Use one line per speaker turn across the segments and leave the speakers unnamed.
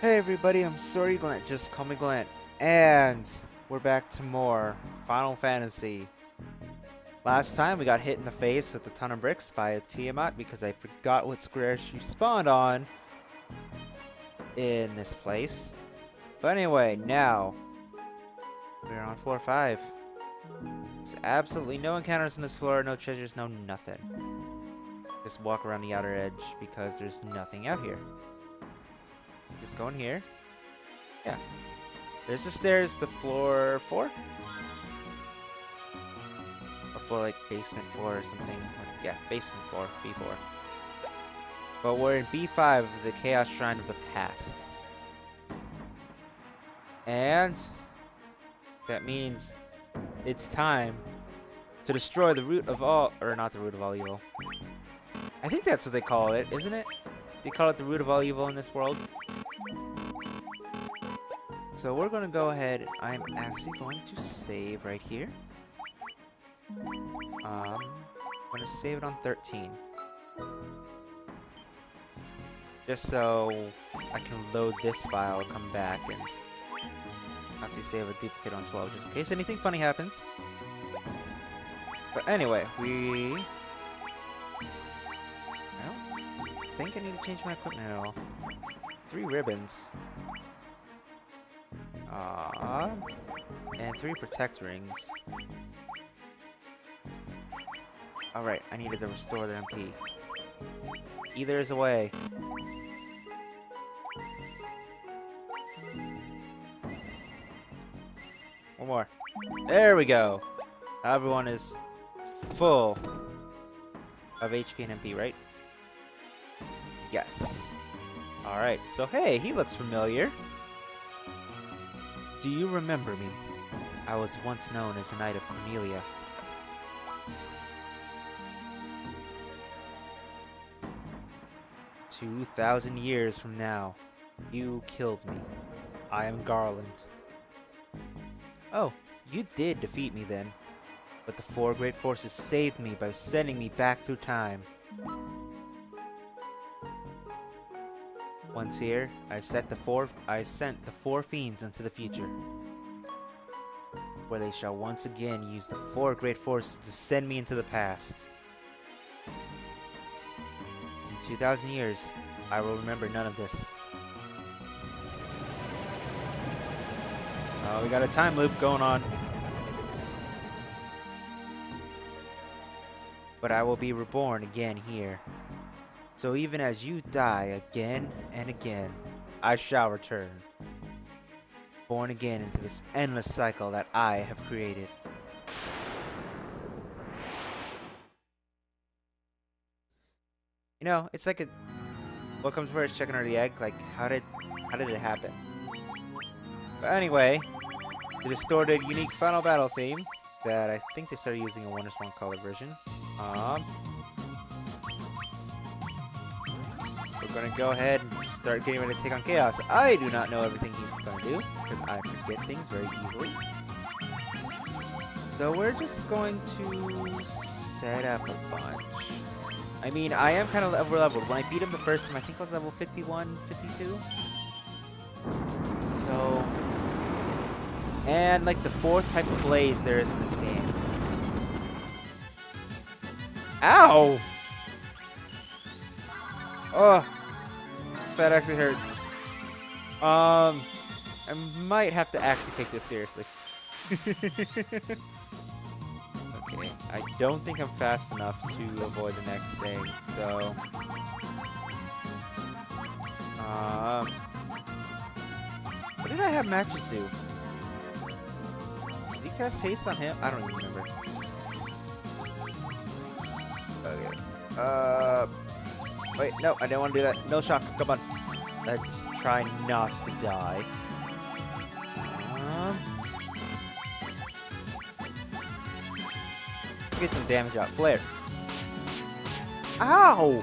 Hey everybody, I'm sorry Glant, just call me Glant. And we're back to more Final Fantasy. Last time we got hit in the face with a ton of bricks by a Tiamat because I forgot what square she spawned on in this place. But anyway, now we're on floor 5. There's absolutely no encounters on this floor, no treasures, no nothing. Just walk around the outer edge because there's nothing out here. Just go in here. Yeah. There's the stairs to floor 4? Or floor like basement 4 or something. Yeah, basement 4, B4. But we're in B5, the Chaos Shrine of the Past. And that means it's time to destroy the root of all, or not the root of all evil. I think that's what they call it, isn't it? They call it the root of all evil in this world. So we're going to go ahead, I'm actually going to save right here. I'm going to save it on 13. Just so I can load this file, come back, and actually save a duplicate on 12, just in case anything funny happens. But anyway, I don't think I need to change my equipment at all. 3 ribbons. And 3 protect rings. Alright, I needed to restore the MP. Either is a way. One more. There we go. Now everyone is full of HP and MP, right? Yes. Alright, so hey, he looks familiar. Do you remember me? I was once known as a Knight of Cornelia. "2,000 years from now, you killed me. I am Garland." Oh, you did defeat me then. But the 4 great forces saved me by sending me back through time. Once here, I sent the 4 fiends into the future, where they shall once again use the 4 great forces to send me into the past. In 2,000 years, I will remember none of this. Oh, we got a time loop going on. But I will be reborn again here. So even as you die again and again, I shall return. Born again into this endless cycle that I have created. You know, it's like what comes first, chicken or the egg? Like, how did it happen? But anyway, the distorted, unique Final Battle theme that I think they started using in WonderSwan Color version. We're gonna go ahead and start getting ready to take on Chaos. I do not know everything he's gonna do, because I forget things very easily. So we're just going to set up a bunch. I mean, I am kind of over-leveled. When I beat him the first time, I think I was level 51, 52. So... and like the 4th type of blaze there is in this game. Ow! Oh, that actually hurt. I might have to actually take this seriously. Okay, I don't think I'm fast enough to avoid the next thing, so... what did I have matches do? Did he cast haste on him? I don't even remember. Okay. Wait, no, I didn't want to do that. No shock, come on. Let's try not to die. Let's get some damage out. Flare. Ow!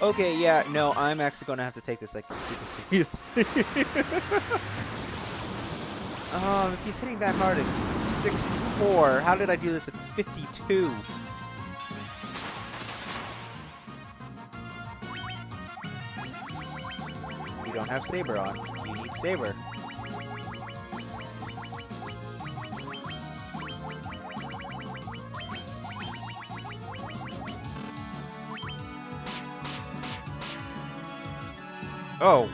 Okay, yeah, no, I'm actually going to have to take this, like, super seriously. If he's hitting that hard at 64, how did I do this at 52? You don't have Saber on. You need Saber. Oh,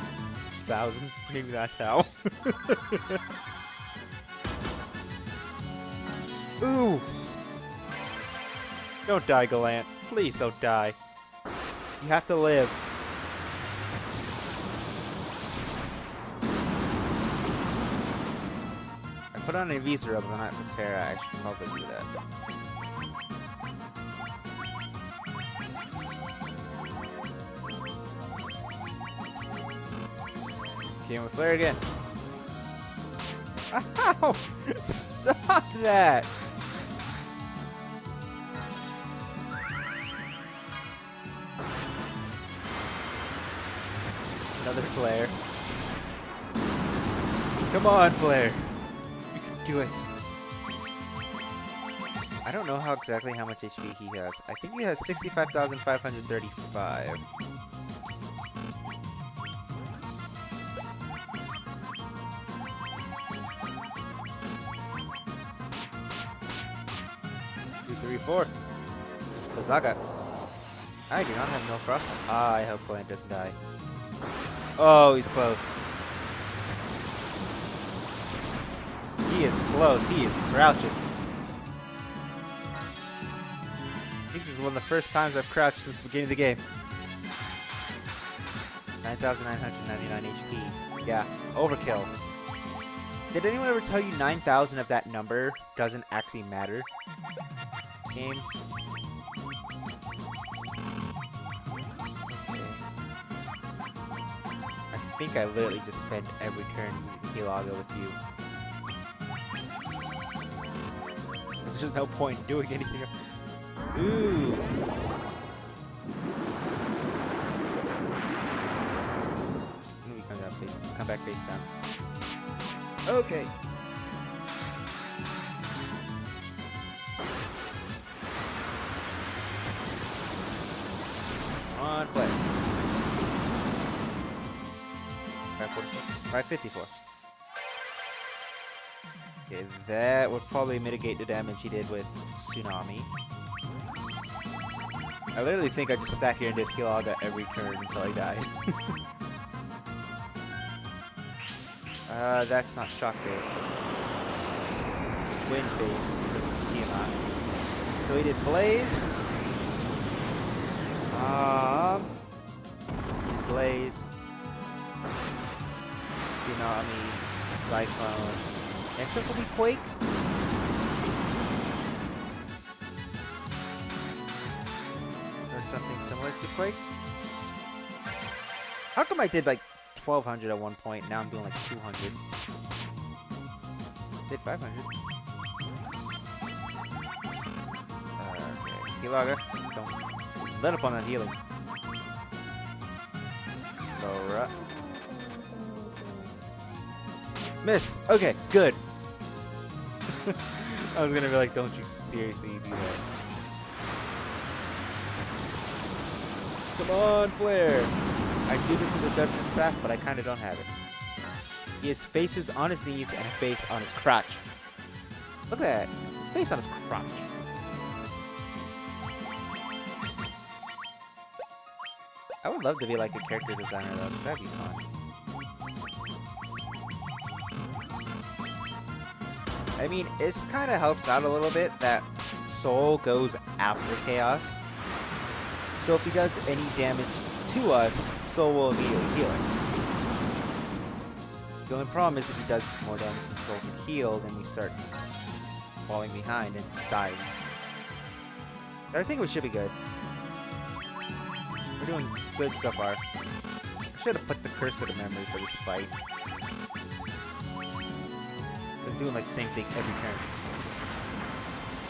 1,000. Maybe that's how. Ooh. Don't die, Gallant. Please don't die. You have to live. I put on a Visa but not for Terra. I should probably do that. Came with Flare again. Ow! Stop that! Another Flare. Come on, Flare! You can do it. I don't know exactly how much HP he has. I think he has 65,535. Four. Blizzaga. I do not have no frost. I hope Gallant doesn't die. Oh, he's close. He is close. He is crouching. I think this is one of the first times I've crouched since the beginning of the game. 9,999 HP. Yeah, overkill. Did anyone ever tell you 9,000 of that number doesn't actually matter? Game. Okay. I think I literally just spent every turn using Healaga with you. There's just no point in doing anything else. Ooh. Let me come back face down. Okay. On play. 554. Okay, that would probably mitigate the damage he did with Tsunami. I literally think I just sat here and did Healaga every turn until I died. That's not shock based. It's wind based because Tiamat. So he did Blaze. Blaze, Tsunami, Cyclone. Next up will be Quake. Or something similar to Quake. How come I did like 1,200 at one point? Now I'm doing like 200. Did 500. Okay, Healaga, don't let up on that healing. Slow. Miss. Okay, good. I was gonna be like, don't you seriously do that? Come on, Flare. I do this with the Desmond staff, but I kind of don't have it. He has faces on his knees and a face on his crotch. Look at that. Face on his crotch. I would love to be like a character designer though, because that'd be fun. I mean, it kind of helps out a little bit that Soul goes after Chaos. So if he does any damage to us, Soul will immediately heal it. The only problem is if he does more damage than Soul can heal, then we start falling behind and dying. But I think we should be good. We're doing good so far. I should have put the cursor to memory for this fight. I'm doing like the same thing every turn.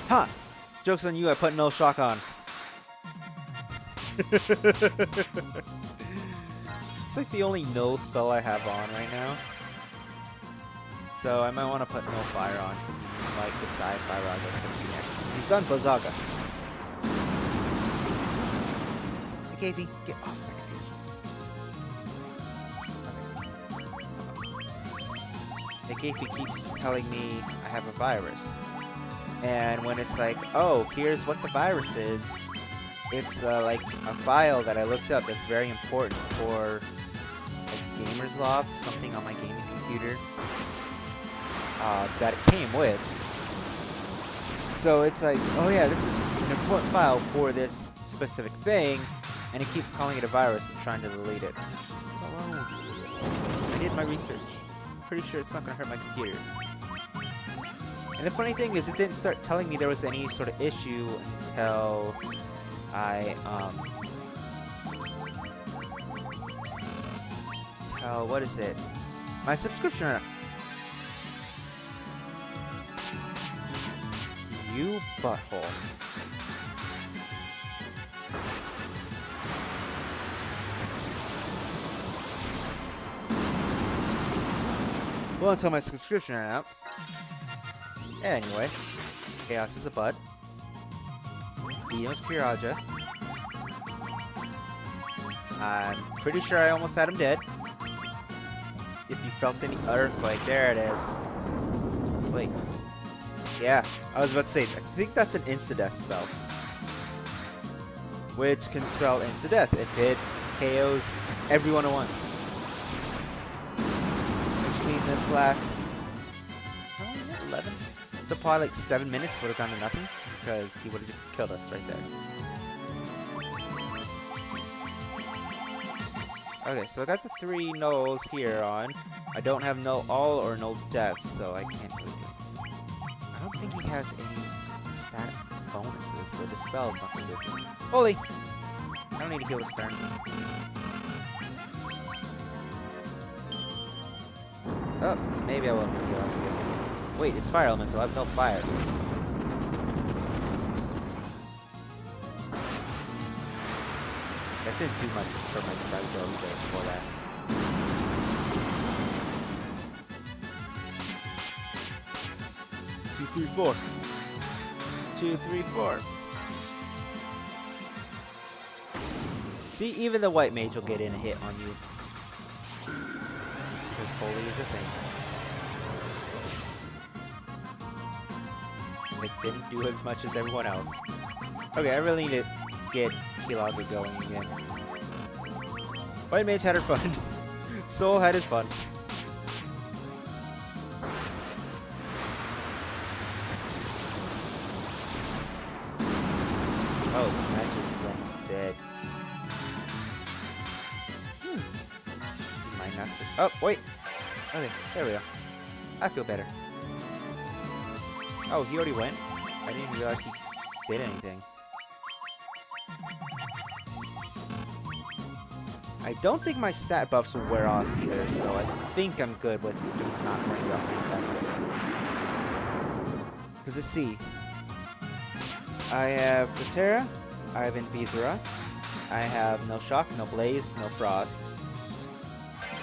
Ha! Joke's on you, I put Null Shock on. It's like the only Null spell I have on right now. So I might want to put Null Fire on, because he might decide Firaga's going to be next. He's done Blizzaga. KV, get off my computer. Nick keeps telling me I have a virus. And when it's like, oh, here's what the virus is, it's like a file that I looked up that's very important for like, Gamer's Log, something on my gaming computer that it came with. So it's like, oh yeah, this is an important file for this specific thing, and it keeps calling it a virus and trying to delete it. Alone. I did my research. Pretty sure it's not gonna hurt my computer. And the funny thing is, it didn't start telling me there was any sort of issue until I, what is it? My subscription. You butthole. Well, until my subscription ran out. Anyway, Chaos is a bud. Dino's Kiraja. I'm pretty sure I almost had him dead. If you felt any earthquake, there it is. Wait. Yeah, I was about to say, I think that's an insta-death spell. Which can spell insta-death if it KOs everyone at once. Which means this last 11? So probably like 7 minutes would have gone to nothing, because he would have just killed us right there. Okay, so I got the 3 nulls here on. I don't have no all or no deaths, so I can't really do it. I don't think he has any stat bonuses, so the spell is not going to do it. Holy! I don't need to heal this turn. Oh, maybe I will need to heal after this. Wait, it's fire elemental. I have no fire. That didn't do much for my survivability there before that. Two, three, four. 2, 3, 4. See, even the white mage will get in a hit on you. Because holy is a thing. It didn't do as much as everyone else. Okay, I really need to get Kilaga going again. White mage had her fun. Soul had his fun. Oh, Matches is almost dead. He might not. Oh, wait. Okay, there we go. I feel better. Oh, he already went? I didn't realize he did anything. I don't think my stat buffs will wear off either, so I think I'm good with just not running up that way. Because let's see. I have Protera, I have Invisora, I have no Shock, no Blaze, no Frost.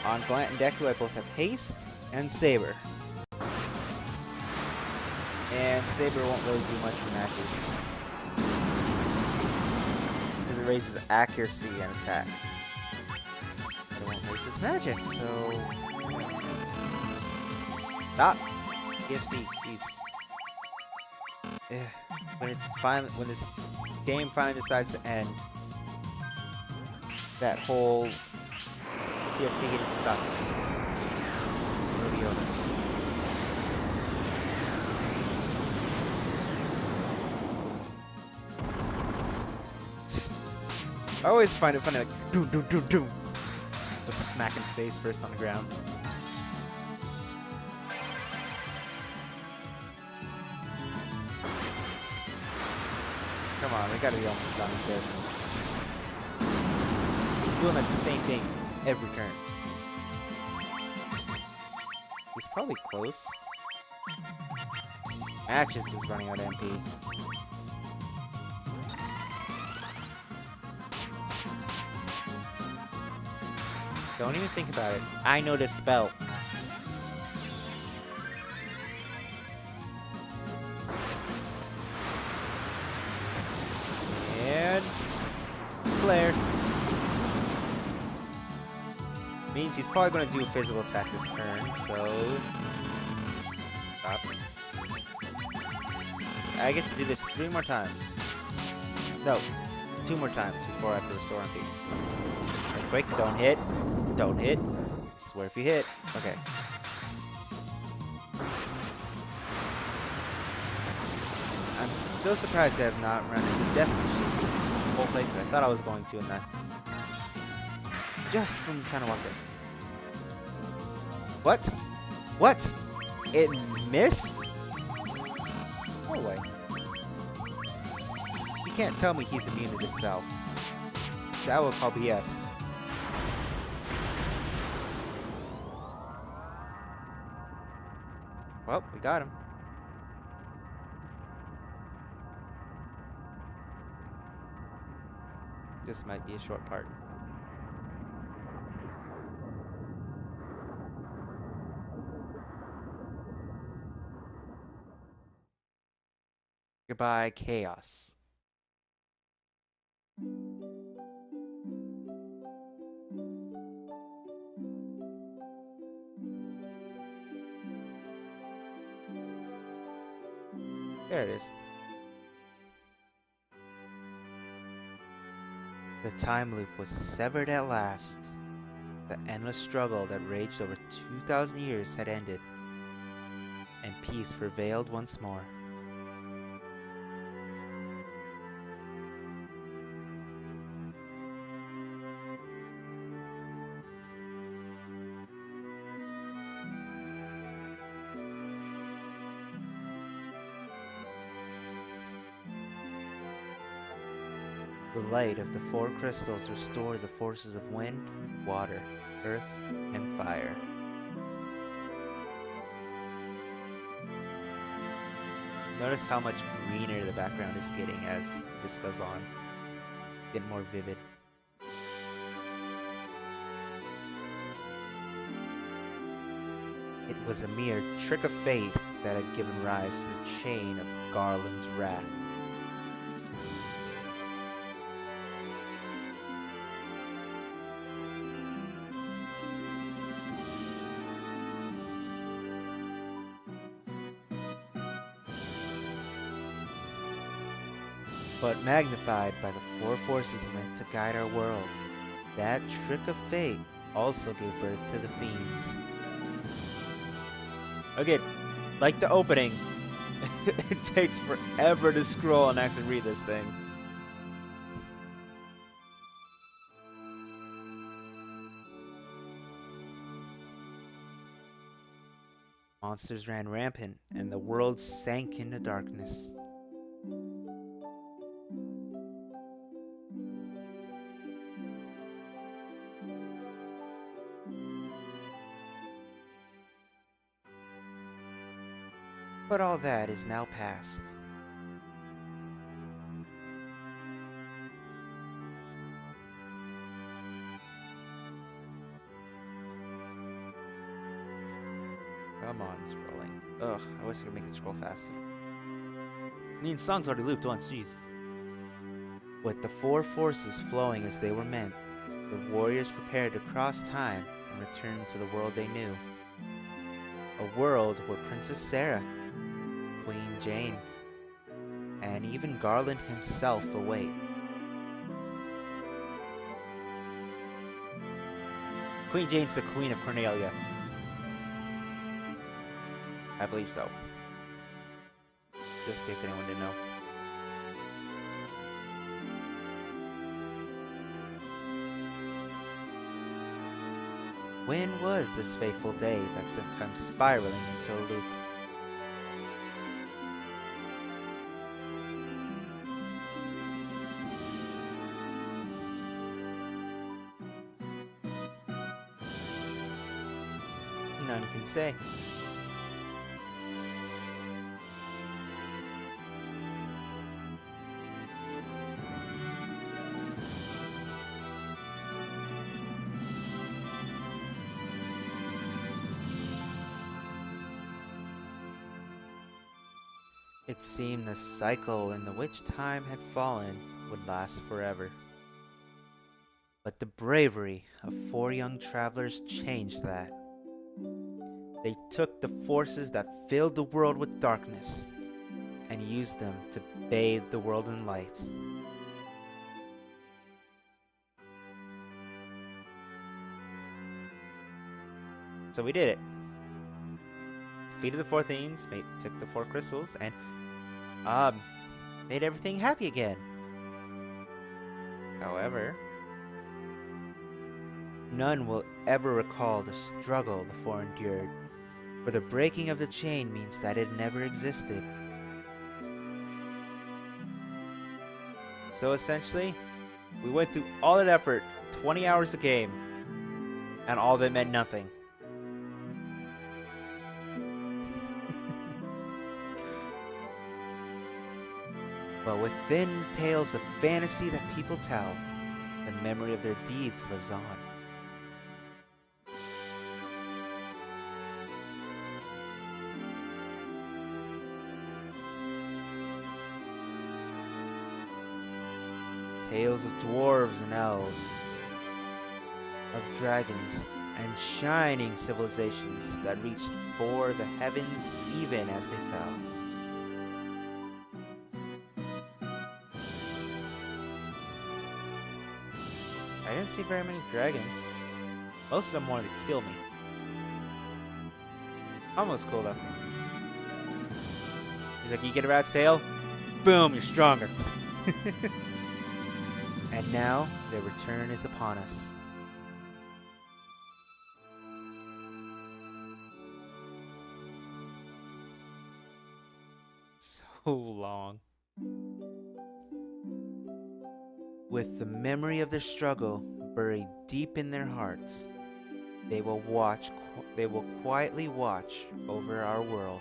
On Glant and Deku, I both have Haste and Saber. And Saber won't really do much for matches. Because it raises accuracy and attack. It won't raise his magic, so... Stop! PSP, please. When this game finally decides to end, that whole PSP getting stuck will be over. I always find it funny, like, doom, doom, doom, doom. Just smacking face first on the ground. Come on, we gotta be almost done with this. Doing that same thing every turn. He's probably close. Matches is running out of MP. Don't even think about it. I know this spell. And flare. Means he's probably going to do a physical attack this turn, so... Stop. I get to do this 3 more times. No, 2 more times before I have to restore MP. Earthquake, don't hit. Don't hit. I swear if you hit. Okay. I'm still surprised I have not run into Death Machine this whole playthrough. I thought I was going to in that. Just from trying to walk there. What? What? It missed? No way. You can't tell me he's immune to this spell. That will call BS. Well, we got him. This might be a short part. Goodbye, Chaos. There it is. The time loop was severed at last. The endless struggle that raged over 2,000 years had ended, and peace prevailed once more. The light of the 4 crystals restored the forces of wind, water, earth, and fire. Notice how much greener the background is getting as this goes on. Get more vivid. It was a mere trick of fate that had given rise to the chain of Garland's wrath. But magnified by the 4 forces meant to guide our world, that trick of fate also gave birth to the fiends. Okay, like the opening, it takes forever to scroll and actually read this thing. Monsters ran rampant, and the world sank into darkness. But all that is now past. Come on, scrolling. Ugh, I wish I could make it scroll faster. I mean, song's already looped once, jeez. With the 4 forces flowing as they were meant, the warriors prepared to cross time and return to the world they knew. A world where Princess Sarah, Queen Jane, and even Garland himself await. Queen Jane's the Queen of Cornelia. I believe so. Just in case anyone didn't know. When was this fateful day that sent time spiraling into a loop? None can say. It seemed the cycle in which time had fallen would last forever. But the bravery of 4 young travelers changed that. They took the forces that filled the world with darkness and used them to bathe the world in light. So we did it. Defeated the 4 Thanes, took the 4 crystals, and made everything happy again. However, none will ever recall the struggle the 4 endured, for the breaking of the chain means that it never existed. So essentially, we went through all that effort, 20 hours a game, and all of it meant nothing. But within tales of fantasy that people tell, the memory of their deeds lives on. Tales of dwarves and elves, of dragons and shining civilizations that reached for the heavens even as they fell. I didn't see very many dragons. Most of them wanted to kill me. Almost cool though. He's like, you get a rat's tail? Boom, you're stronger. And now, their return is upon us. So long. With the memory of their struggle buried deep in their hearts, they will quietly watch over our world.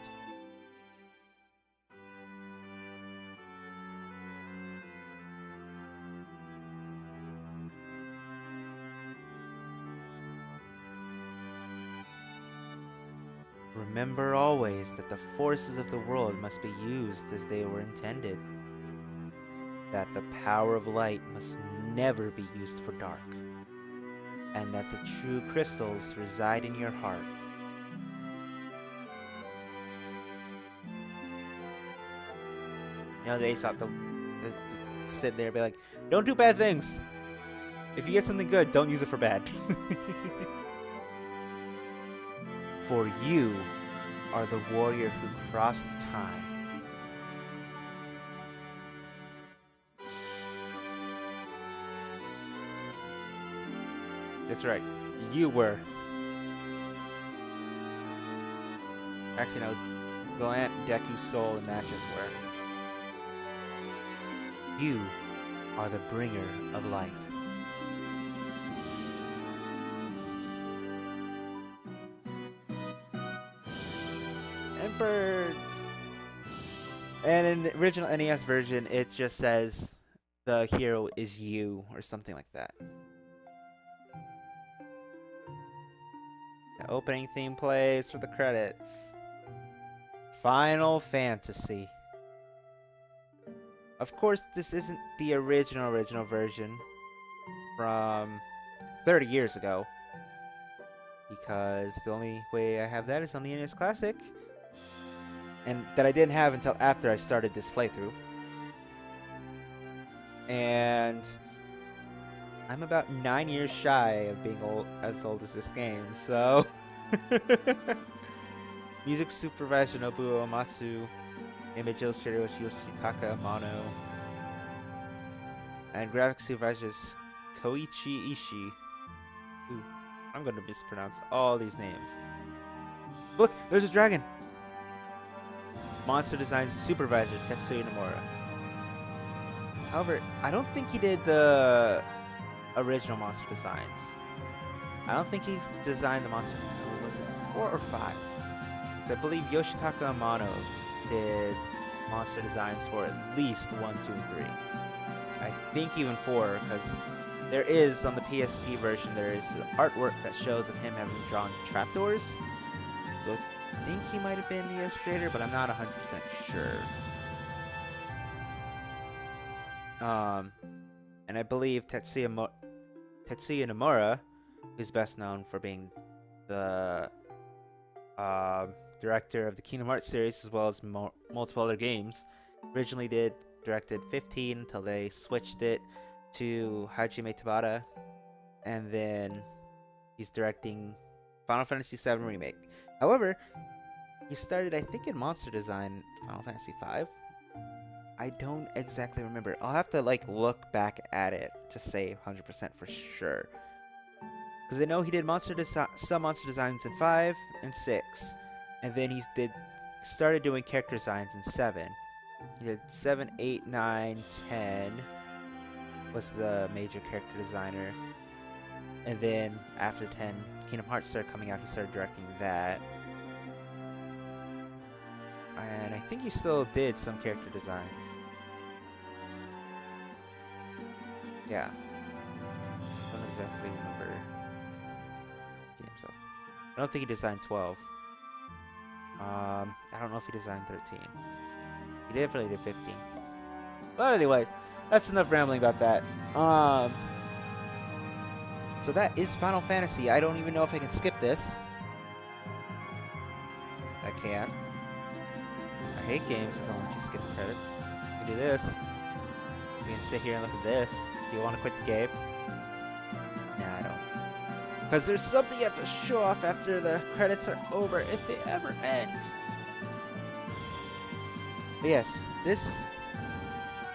Remember always that the forces of the world must be used as they were intended. That the power of light must never be used for dark. And that the true crystals reside in your heart. You know, the Aesop, they'll sit there and be like, don't do bad things. If you get something good, don't use it for bad. For you are the warrior who crossed time. That's right, you were. Actually, no, Glant, Deku, Soul, and Matches were. You are the bringer of light. And birds! And in the original NES version, it just says, the hero is you, or something like that. The opening theme plays for the credits. Final Fantasy. Of course, this isn't the original version from 30 years ago, because the only way I have that is on the NES Classic, and that I didn't have until after I started this playthrough. And I'm about 9 years shy of being as old as this game, so... Music supervisor Nobuo Uematsu, image illustrator Yoshitaka Amano, and graphics supervisor is Koichi Ishii. Ooh, I'm going to mispronounce all these names. Look, there's a dragon! Monster design supervisor Tetsuya Nomura. However, I don't think he did the original monster designs. I don't think he's designed the monsters until, was it 4 or 5? So I believe Yoshitaka Amano did monster designs for at least 1, 2, and 3. I think even 4, because there is, on the PSP version, there is artwork that shows of him having drawn trapdoors. So I think he might have been the illustrator, but I'm not 100% sure. And I believe Tetsuya Tetsuya Nomura, who's best known for being the director of the Kingdom Hearts series as well as multiple other games. Originally directed 15 until they switched it to Hajime Tabata, and then he's directing Final Fantasy VII Remake. However, he started, I think, in monster design Final Fantasy V. I don't exactly remember. I'll have to look back at it to say 100% for sure. Because I know he did some monster designs in 5 and 6. And then he started doing character designs in 7. He did 7, 8, 9, 10 was the major character designer. And then after 10, Kingdom Hearts started coming out. He started directing that. And I think he still did some character designs. Yeah. I don't exactly remember. So I don't think he designed 12. I don't know if he designed 13. He definitely did 15. But anyway, that's enough rambling about that. So that is Final Fantasy. I don't even know if I can skip this. I can. I hate games that don't let you skip the credits. You can do this. You can sit here and look at this. Do you want to quit the game? Nah, I don't. Because there's something you have to show off after the credits are over, if they ever end. But yes, this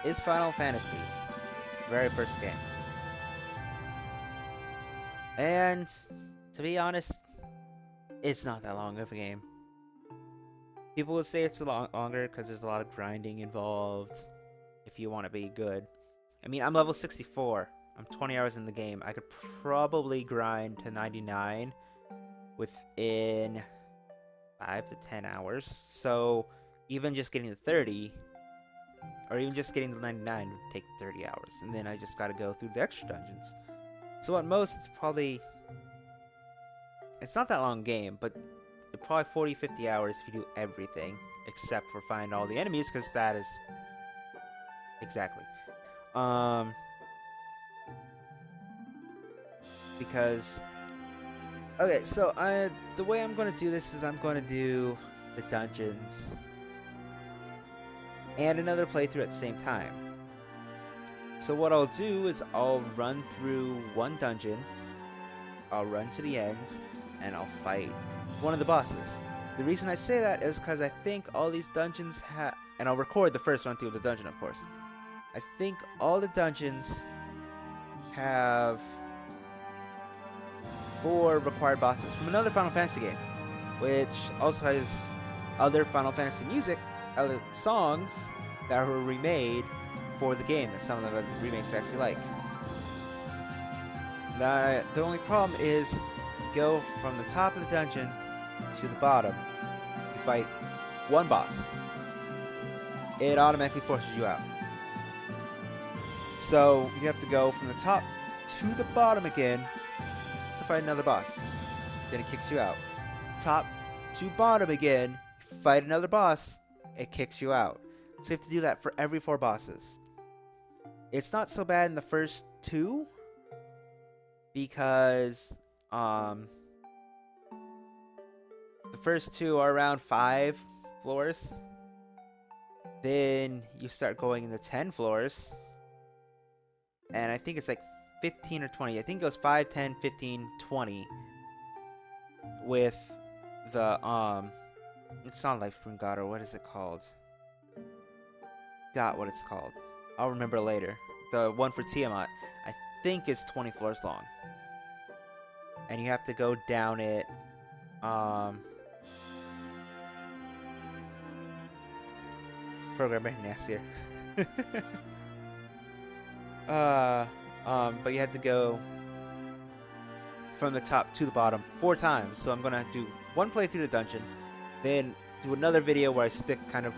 is Final Fantasy. Very first game. And, to be honest, it's not that long of a game. People will say it's a lot longer because there's a lot of grinding involved if you want to be good. I mean, I'm level 64. I'm 20 hours in the game. I could probably grind to 99 within 5 to 10 hours. So, even just getting to 30, or even just getting to 99 would take 30 hours. And then I just gotta go through the extra dungeons. So at most, it's probably... It's not that long a game, but probably 40-50 hours if you do everything. Except for find all the enemies, because that is... Exactly. Because... Okay, so the way I'm going to do this is I'm going to do the dungeons and another playthrough at the same time. So what I'll do is I'll run through one dungeon, I'll run to the end, and I'll fight one of the bosses. The reason I say that is because I think all these dungeons have... And I'll record the first run through of the dungeon, of course. I think all the dungeons have 4 required bosses from another Final Fantasy game, which also has other Final Fantasy music, other songs that were remade for the game that some of the remakes actually like. The only problem is you go from the top of the dungeon to the bottom. You fight one boss. It automatically forces you out. So you have to go from the top to the bottom again to fight another boss. Then it kicks you out. Top to bottom again, fight another boss, it kicks you out. So you have to do that for every 4 bosses. It's not so bad in the first 2 because the first 2 are around 5 floors. Then you start going into 10 floors. And I think it's like 15 or 20. I think it goes 5, 10, 15, 20 with the it's not Lifespring God, or what is it called? Got what it's called. I'll remember later. The one for Tiamat, I think is 20 floors long. And you have to go down it, Programmer nastier. But you have to go from the top to the bottom 4 times. So I'm gonna do one playthrough of the dungeon, then do another video where I stick kind of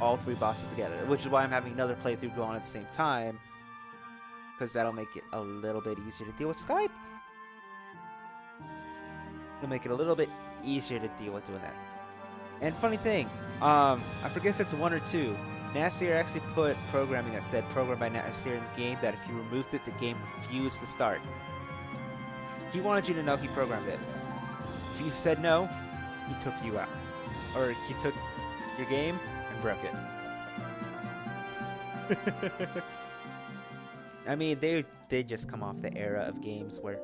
all 3 bosses together, which is why I'm having another playthrough go on at the same time, because that'll make it a little bit easier to deal with Skype. It'll make it a little bit easier to deal with doing that. And funny thing, I forget if it's 1 or 2. Nasir actually put programming that said "Programmed by Nasir" in the game that if you removed it, the game refused to start. He wanted you to know he programmed it. If you said no, he took you out. Or he took your game and broke it. I mean, they did just come off the era of games where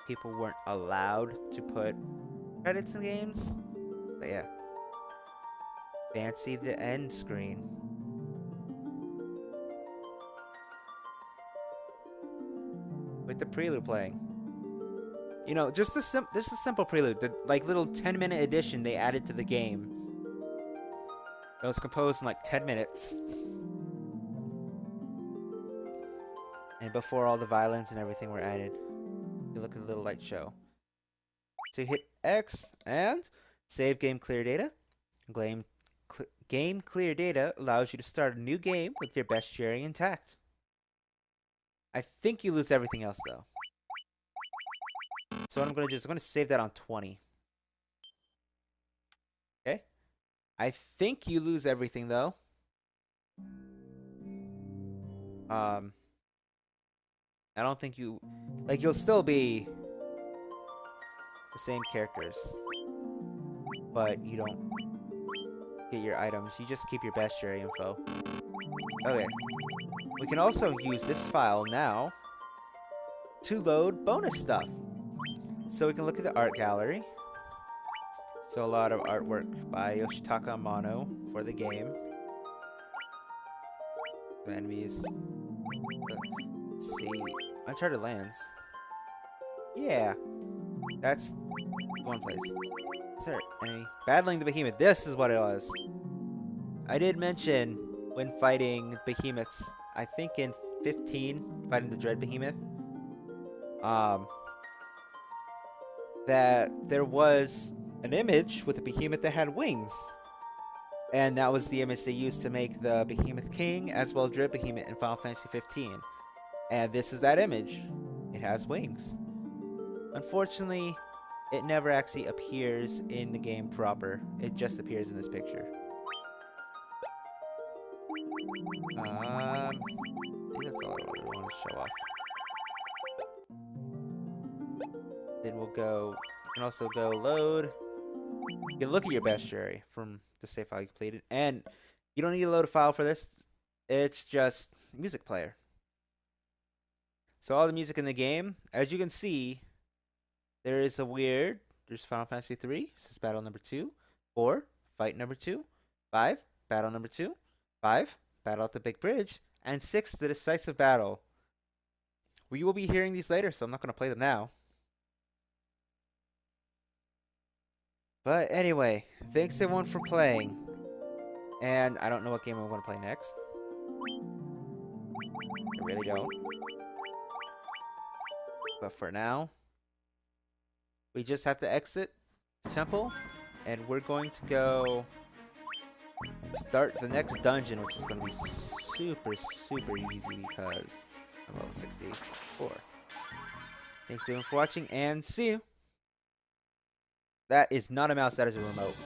people weren't allowed to put credits in games. But yeah. Fancy the end screen. With the prelude playing. You know, just a simple prelude. The like little 10-minute addition they added to the game. It was composed in like 10 minutes. And before all the violins and everything were added. You look at the little light show. So you hit X and save game clear data. Game clear data allows you to start a new game with your best sharing intact. I think you lose everything else though. So what I'm going to do is I'm going to save that on 20. Okay. I think you lose everything though. I don't think you... Like, you'll still be the same characters. But you don't get your items. You just keep your best share info. Okay. We can also use this file now to load bonus stuff. So we can look at the art gallery. So a lot of artwork by Yoshitaka Amano for the game. Enemies. Let's see. Uncharted Lands. Yeah. That's one place. Is there any? Battling the Behemoth. This is what it was. I did mention when fighting behemoths, I think in 15, fighting the Dread Behemoth, that there was an image with a behemoth that had wings. And that was the image they used to make the Behemoth King as well as Dread Behemoth in Final Fantasy 15. And this is that image. It has wings. Unfortunately, it never actually appears in the game proper. It just appears in this picture. I think that's all I really want to show off. Then we'll go, you can also go load. You can look at your bestiary from the save file you completed. And you don't need to load a file for this. It's just music player. So all the music in the game, as you can see, there is there's Final Fantasy 3, this is battle number 2, 4, fight number 2, 5, battle number 2, 5, battle at the big bridge, and 6, the decisive battle. We will be hearing these later, so I'm not going to play them now. But anyway, thanks everyone for playing. And I don't know what game I'm going to play next. I really don't. But for now, we just have to exit the temple, and we're going to go start the next dungeon, which is going to be super, super easy because I'm level 64. Thanks everyone for watching, and see you. That is not a mouse, that is a remote.